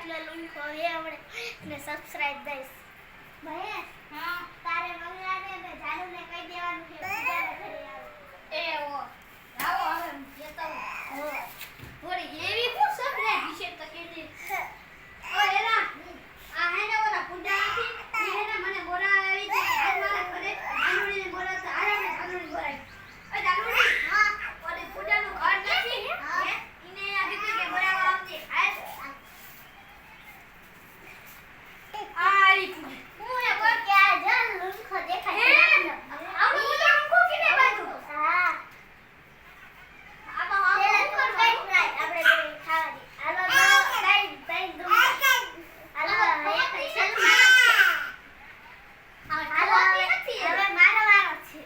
કેટલો લુંખો એ આપણે ને સબસ્ક્રાઇબ દઈશ ભાઈ. હા તારે મંગળાને ને જાનુને કહી દેવાનું છે પૂજાના ઘરે આવે. એ ઓ આવો હવે જતો હો થોડી એવી હું સબને વિશે તો કીધી ઓ એના આ હે ને ઓલા પૂજા નથી એને મને બોલાવી છે આજ મારા ઘરે જાનુને બોલાવતા આયા ને જાનુને બોલાવી. ઓ જાનુને હા ઓલી પૂજાનું ઘર નથી હે ઇને આ દીકરી કે બોલાવવા આવતી આજ આઈ હું એ બોલ કે આ જન લુંખો દેખાય છે આવડો બધો લુંખો કેને બાંધો. હા આમાં પેલા તું કઈ ફ્રાય આપણે બે ખાવા દે હાલો કઈ કઈ દઉં હાલો એક છેલ્લું હાલો હવે મારો વારો છે.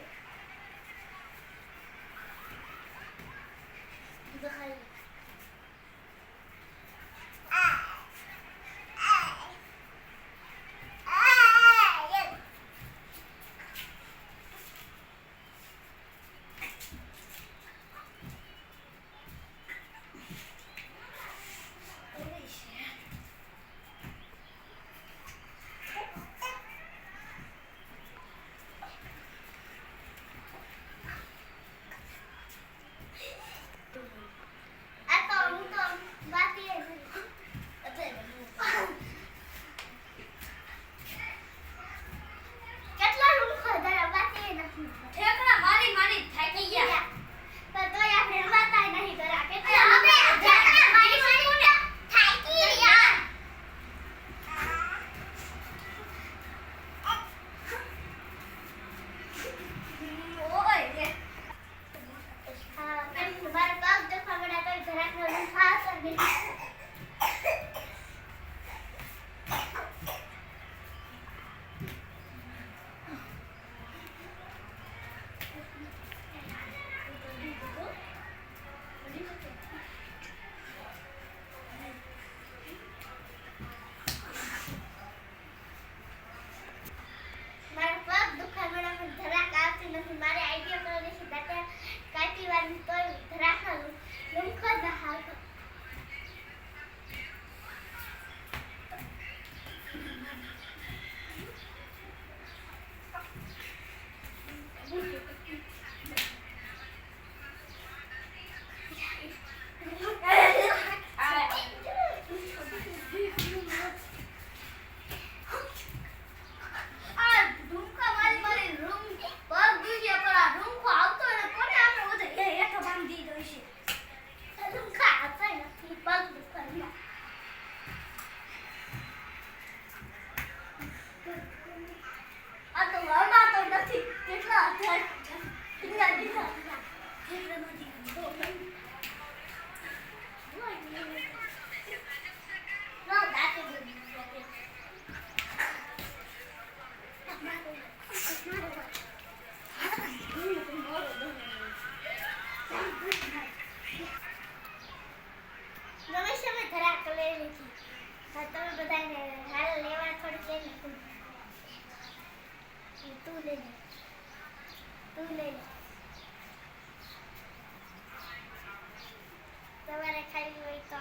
ખાલી તમારે ખાવી હોય તો